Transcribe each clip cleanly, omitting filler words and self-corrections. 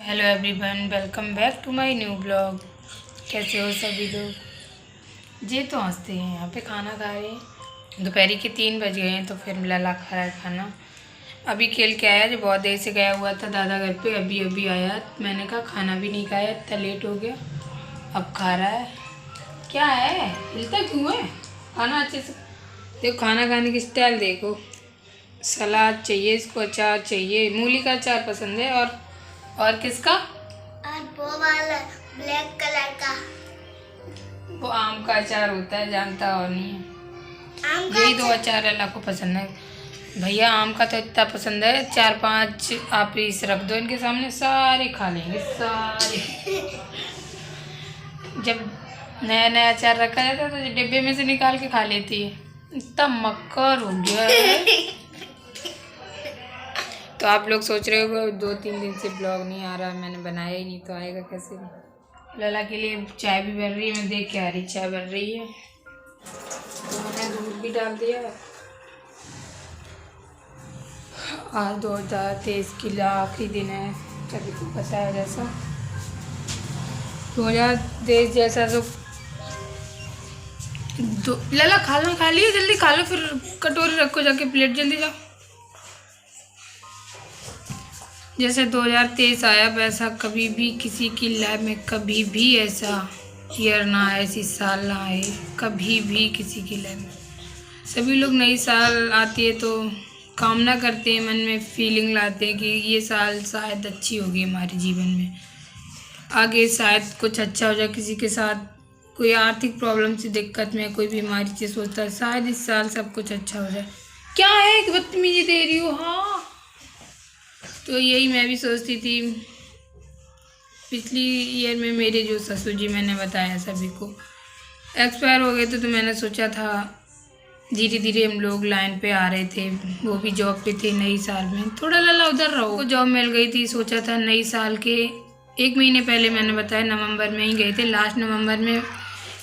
Hello everyone, welcome back to my new blog. कैसे हो सभी लोग? जी तो हंसते हैं। यहाँ पे खाना खा रहे हैं। दोपहर के 3 बज गए हैं तो फिर लला खा रहा है खाना। अभी खेल के आया, जो बहुत देर से गया हुआ था दादा घर पे, अभी अभी आया। मैंने कहा खाना भी नहीं खाया, इतना लेट हो गया, अब खा रहा है। क्या है, हिलता क्यों है? खाना अच्छे से देखो, खाना खाने की स्टाइल देखो। सलाद चाहिए इसको, अचार चाहिए, मूली का अचार पसंद है। और किसका? और वो वाला ब्लैक कलर का, वो आम का अचार होता है, जानता और नहीं है। आम का यही 2 अचार अल्लाह को पसंद है भैया। आम का तो इतना पसंद है, 4-5 आप पीस रख दो इनके सामने, सारे खा लेंगे सारे। जब नया नया अचार रखा जाता है तो डिब्बे में से निकाल के खा लेती है। इतना मक्कर हो गया है। तो आप लोग सोच रहे हो 2-3 दिन से ब्लॉग नहीं आ रहा, मैंने बनाया ही नहीं, तो आएगा कैसे? लला के लिए चाय भी बन रही है, मैं देख के आ रही चाय बन रही है, तो मैंने दूध भी डाल दिया। आज 2023 की आखिरी दिन है, तभी तो पता है जैसा 2023 जैसा। तो लला खाना खा लिया, जल्दी खा लो, फिर कटोरी रखो जाके, प्लेट जल्दी जाओ। जैसे 2023 आया वैसा कभी भी किसी की लाइफ में कभी भी ऐसा ईयर ना आए, ऐसी साल ना आए, कभी भी किसी की लाइफ में। सभी लोग नई साल आती है तो कामना करते हैं, मन में फीलिंग लाते हैं कि ये साल शायद अच्छी होगी हमारे जीवन में, आगे शायद कुछ अच्छा हो जाए। किसी के साथ कोई आर्थिक प्रॉब्लम से दिक्कत में, कोई बीमारी से सोचता है शायद इस साल सब कुछ अच्छा हो जाए। क्या है कि बदतमीजी दे रही हो? हाँ, तो यही मैं भी सोचती थी। पिछली ईयर में मेरे जो ससुर जी, मैंने बताया सभी को, एक्सपायर हो गए थे, तो मैंने सोचा था धीरे धीरे हम लोग लाइन पे आ रहे थे। वो भी जॉब पे थे। नई साल में थोड़ा लला उधर रहो को जॉब मिल गई थी। सोचा था नई साल के 1 महीने पहले, मैंने बताया नवंबर में ही गए थे, लास्ट नवंबर में,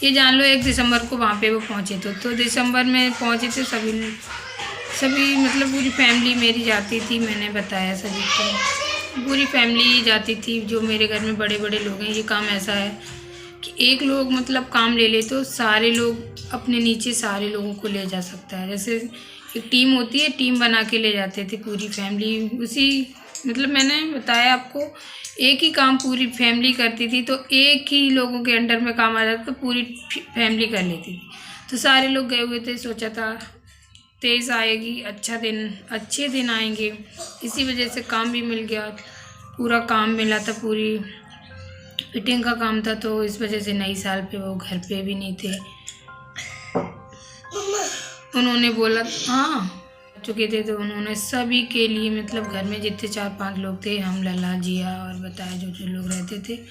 ये जान लो 1 दिसंबर को वहाँ पे वो पहुँचे थे। तो दिसंबर में पहुँचे थे सभी मतलब पूरी फैमिली मेरी जाती थी। मैंने बताया सभी को, पूरी फैमिली जाती थी। जो मेरे घर में बड़े बड़े लोग हैं, ये काम ऐसा है कि एक लोग मतलब काम ले ले तो सारे लोग अपने नीचे सारे लोगों को ले जा सकता है। जैसे एक टीम होती है, टीम बना के ले जाते थे पूरी फैमिली। उसी मतलब मैंने बताया आपको, एक ही काम पूरी फैमिली करती थी, तो एक ही लोगों के अंडर में काम आ जाता तो पूरी फैमिली कर लेती थी। तो सारे लोग गए हुए थे, सोचा था 23 आएगी, अच्छे दिन आएंगे। इसी वजह से काम भी मिल गया, पूरा काम मिला था, पूरी फिटिंग का काम था। तो इस वजह से नई साल पे वो घर पे भी नहीं थे। उन्होंने बोला हाँ चुके थे, तो उन्होंने सभी के लिए मतलब घर में जितने 4-5 लोग थे, हम, लला, जिया और बताया जो जो लोग रहते थे,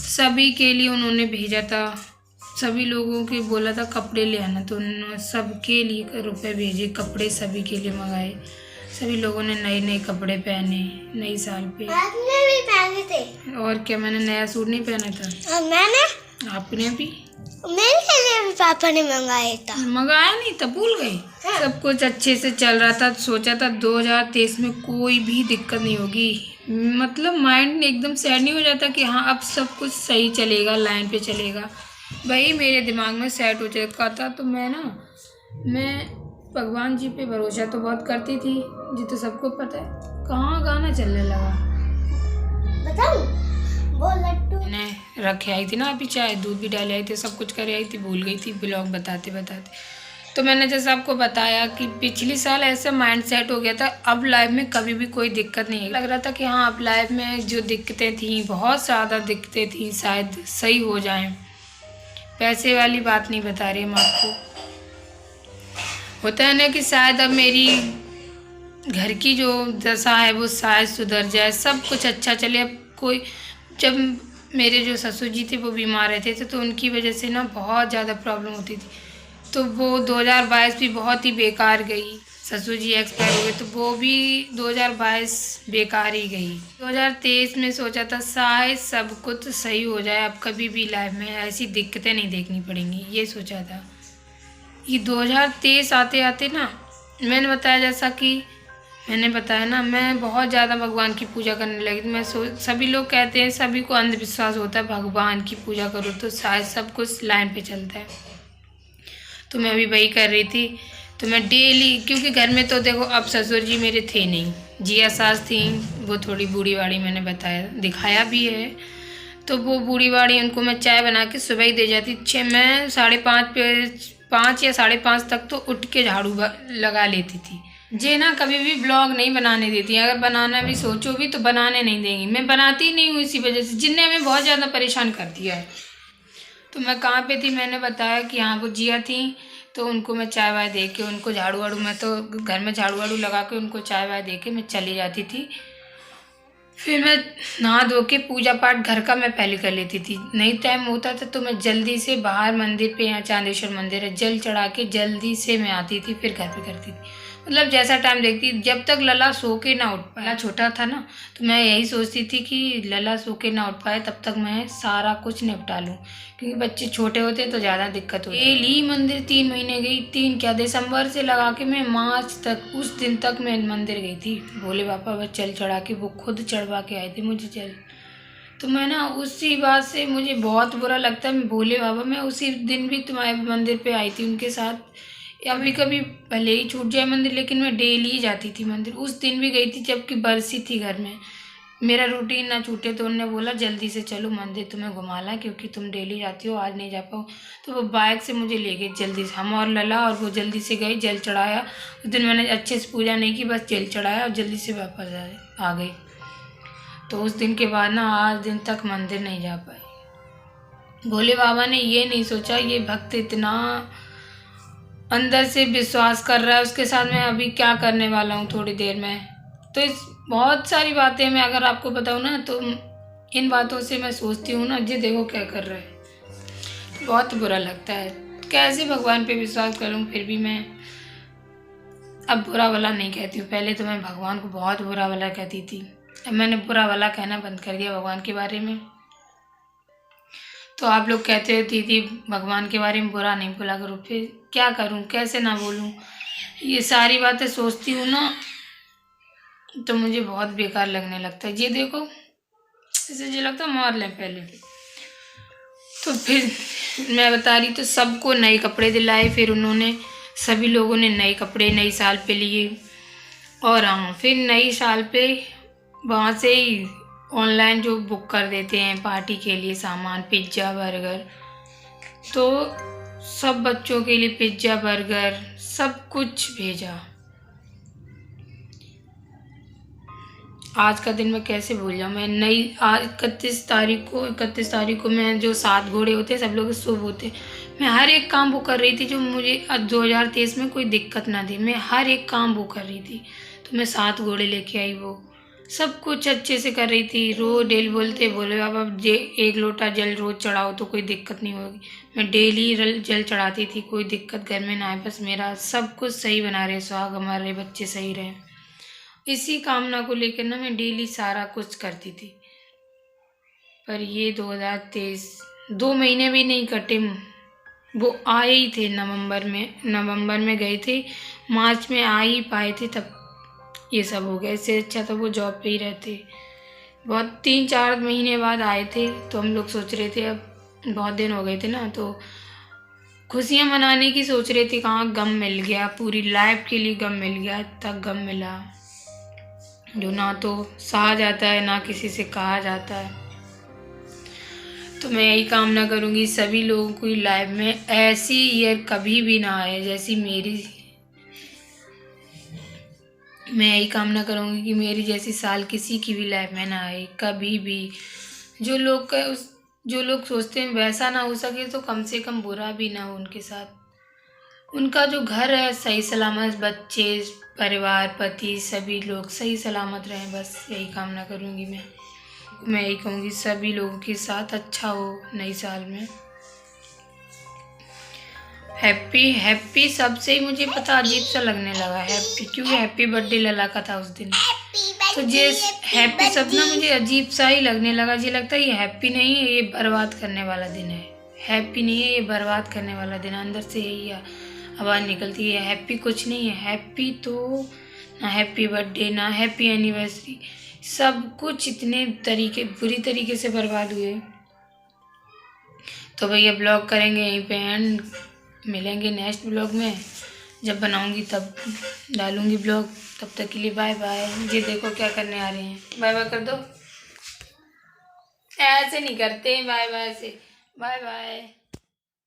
सभी के लिए उन्होंने भेजा था। सभी लोगों के बोला था कपड़े ले आना, तो उन्होंने सबके लिए रुपए भेजे, कपड़े सभी के लिए मंगाए। सभी लोगों ने नए नए कपड़े पहने नई साल पे। आपने भी पहने थे? और क्या, मैंने नया सूट नहीं पहना था? और मैंने, आपने भी? मेरे लिए भी पापा ने मंगाया था। मंगाया नहीं था, भूल गई? सब कुछ अच्छे से चल रहा था। सोचा था 2023 में कोई भी दिक्कत नहीं होगी, मतलब माइंड एकदम सेट नहीं हो जाता कि हाँ अब सब कुछ सही चलेगा, लाइन पे चलेगा। वही मेरे दिमाग में सेट हो चुका था। तो मैं भगवान जी पे भरोसा तो बहुत करती थी, जी तो सबको पता है। कहाँ गाना चलने लगा, बताऊं? वो लड्डू मैंने रखे आई थी ना अभी, चाय दूध भी डाले आई थी, सब कुछ करे आई थी, भूल गई थी ब्लॉग बताते बताते। तो मैंने जैसे आपको बताया कि पिछली साल ऐसा माइंड सेट हो गया था, अब लाइफ में कभी भी कोई दिक्कत नहीं है। लग रहा था कि हाँ अब लाइफ में जो दिक्कतें थी, बहुत ज़्यादा दिक्कतें थी, शायद सही हो जाएं। पैसे वाली बात नहीं बता रही हम आपको, होता है ना कि शायद अब मेरी घर की जो दशा है वो शायद सुधर जाए, सब कुछ अच्छा चले। अब कोई, जब मेरे जो ससुर जी थे वो बीमार रहते थे, तो उनकी वजह से ना बहुत ज़्यादा प्रॉब्लम होती थी। तो वो 2022 भी बहुत ही बेकार गई। ससुर जी एक्सपायर हो गए, तो वो भी 2022 बेकार ही गई। 2023 में सोचा था शायद सब कुछ सही हो जाए, अब कभी भी लाइफ में ऐसी दिक्कतें नहीं देखनी पड़ेंगी, ये सोचा था। ये 2023 आते आते ना, मैंने बताया जैसा कि मैंने बताया ना, मैं बहुत ज़्यादा भगवान की पूजा करने लगी थी। सभी लोग कहते हैं, सभी को अंधविश्वास होता है भगवान की पूजा करो तो शायद सब कुछ लाइन पे चलता है। तो मैं भी वही कर रही थी। तो मैं डेली, क्योंकि घर में तो देखो अब ससुर जी मेरे थे नहीं, जिया सास थी, वो थोड़ी बूढ़ी बाड़ी, मैंने बताया दिखाया भी है। तो वो बूढ़ी बाड़ी, उनको मैं चाय बना के सुबह ही दे जाती। मैं 5:30 पे 5 या 5:30 तक तो उठ के झाड़ू लगा लेती थी। जे ना कभी भी ब्लॉग नहीं बनाने देती, अगर बनाना भी सोचो भी तो बनाने नहीं देंगी। मैं बनाती नहीं हूँ इसी वजह से, जिनने हमें बहुत ज़्यादा परेशान कर दिया है। तो मैं कहाँ पे थी, मैंने बताया कि हाँ वो जिया थी, तो उनको मैं चाय वाय दे के, उनको झाड़ू वाड़ू, मैं तो घर में झाड़ू वाड़ू लगा के उनको चाय वाय दे के मैं चली जाती थी। फिर मैं नहा धो के पूजा पाठ घर का मैं पहले कर लेती थी। नहीं टाइम होता था तो मैं जल्दी से बाहर मंदिर पे, यहाँ चांदेश्वर मंदिर है, जल चढ़ा के जल्दी से मैं आती थी, फिर घर पे करती थी। मतलब जैसा टाइम देखती, जब तक लला सो के ना उठ पाए। छोटा था ना, तो मैं यही सोचती थी कि लला सो के ना उठ पाए तब तक मैं सारा कुछ निपटा लूँ, क्योंकि बच्चे छोटे होते तो ज़्यादा दिक्कत होती है। डेली मंदिर 3 महीने गई, 3 क्या, दिसंबर से लगा के मैं मार्च तक, उस दिन तक मैं मंदिर गई थी। भोले बाबा बस चल चढ़ा के, वो खुद चढ़वा के आए थे मुझे चल। तो मैं ना उसी बात से मुझे बहुत बुरा लगता है। मैं भोले बाबा, मैं उसी दिन भी तुम्हारे मंदिर पे आई थी उनके साथ। अभी कभी भले ही छूट जाए मंदिर, लेकिन मैं डेली ही जाती थी मंदिर। उस दिन भी गई थी जबकि बरसी थी घर में, मेरा रूटीन ना छूटे। तो उन्होंने बोला जल्दी से चलो मंदिर, तुम्हें घुमा ला, क्योंकि तुम डेली जाती हो, आज नहीं जा पाओ। तो वो बाइक से मुझे ले गए जल्दी से, हम और लला, और वो जल्दी से गए, जल चढ़ाया। उस दिन मैंने अच्छे से पूजा नहीं की, बस जल चढ़ाया और जल्दी से वापस आ गई। तो उस दिन के बाद ना आज दिन तक मंदिर नहीं जा पाई। भोले बाबा ने ये नहीं सोचा ये भक्त इतना अंदर से विश्वास कर रहा है, उसके साथ मैं अभी क्या करने वाला हूँ थोड़ी देर में। तो इस बहुत सारी बातें मैं अगर आपको बताऊँ ना, तो इन बातों से मैं सोचती हूँ ना, जी देखो क्या कर रहा है, बहुत बुरा लगता है। कैसे भगवान पे विश्वास करूँ। फिर भी मैं अब बुरा भला नहीं कहती हूँ। पहले तो मैं भगवान को बहुत बुरा भला कहती थी, अब मैंने बुरा भला कहना बंद कर दिया भगवान के बारे में। तो आप लोग कहते हो दीदी भगवान के बारे में बुरा नहीं बोला करो, फिर क्या करूं, कैसे ना बोलूं। ये सारी बातें सोचती हूँ ना तो मुझे बहुत बेकार लगने लगता है। ये देखो इसे जो लगता है मार लें पहले। तो फिर मैं बता रही, तो सबको नए कपड़े दिलाए, फिर उन्होंने सभी लोगों ने नए कपड़े नई साल पे लिए। और हाँ, फिर नई साल पे वहाँ से ही ऑनलाइन जो बुक कर देते हैं पार्टी के लिए सामान, पिज्ज़ा बर्गर, तो सब बच्चों के लिए पिज्ज़ा बर्गर सब कुछ भेजा। आज का दिन मैं कैसे भूल जाऊँ। मैं नई 31 तारीख को मैं, जो 7 घोड़े होते हैं सब लोग शुभ होते, मैं हर एक काम वो कर रही थी जो मुझे 2023 में कोई दिक्कत ना थी। मैं हर एक काम वो कर रही थी, तो मैं 7 घोड़े लेके आई, वो सब कुछ अच्छे से कर रही थी। रोज डेली बोलते बोले बाबा 1 लोटा जल रोज चढ़ाओ तो कोई दिक्कत नहीं होगी। मैं डेली जल चढ़ाती थी, कोई दिक्कत घर में ना आए, बस मेरा सब कुछ सही बना रहे, सुहाग हमारे बच्चे सही रहे, इसी कामना को लेकर ना मैं डेली सारा कुछ करती थी। पर ये 2023 2 महीने भी नहीं कटे, वो आए ही थे नवंबर में गए थे, मार्च में आ ही पाए थे, तब ये सब हो गया। इससे अच्छा तो वो जॉब पे ही रहते। बहुत 3-4 महीने बाद आए थे, तो हम लोग सोच रहे थे अब बहुत दिन हो गए थे ना, तो खुशियाँ मनाने की सोच रहे थे। कहाँ गम मिल गया, पूरी लाइफ के लिए गम मिल गया, तब गम मिला जो ना तो सहा जाता है ना किसी से कहा जाता है। तो मैं यही कामना करूँगी सभी लोगों की लाइफ में ऐसी ईयर कभी भी ना आए जैसी मेरी। मैं यही कामना करूँगी कि मेरी जैसी साल किसी की भी लाइफ में ना आए कभी भी। जो लोग सोचते हैं वैसा ना हो सके तो कम से कम बुरा भी ना हो उनके साथ। उनका जो घर है सही सलामत, बच्चे परिवार पति सभी लोग सही सलामत रहें, बस यही कामना करूँगी मैं यही कहूँगी सभी लोगों के साथ अच्छा हो नई साल में। हैप्पी सबसे ही मुझे पता अजीब सा लगने लगा हैप्पी, क्योंकि हैप्पी बर्थडे लला का था उस दिन। तो ये हैप्पी सब ना मुझे अजीब सा ही लगने लगा। ये लगता है ये हैप्पी नहीं है, ये बर्बाद करने वाला दिन है। हैप्पी नहीं है, ये बर्बाद करने वाला दिन है। अंदर से यही आवाज़ निकलती है, हैप्पी कुछ नहीं है। हैप्पी तो ना हैप्पी बर्थडे, ना हैप्पी एनिवर्सरी, सब कुछ इतने बुरी तरीके से बर्बाद हुए। तो भैया ब्लॉग करेंगे यहीं पे एंड, मिलेंगे नेक्स्ट ब्लॉग में, जब बनाऊंगी तब डालूंगी ब्लॉग। तब तक के लिए बाय बाय। ये देखो क्या करने आ रहे हैं, बाय बाय कर दो। ऐसे नहीं करते बाय बाय से, बाय बाय।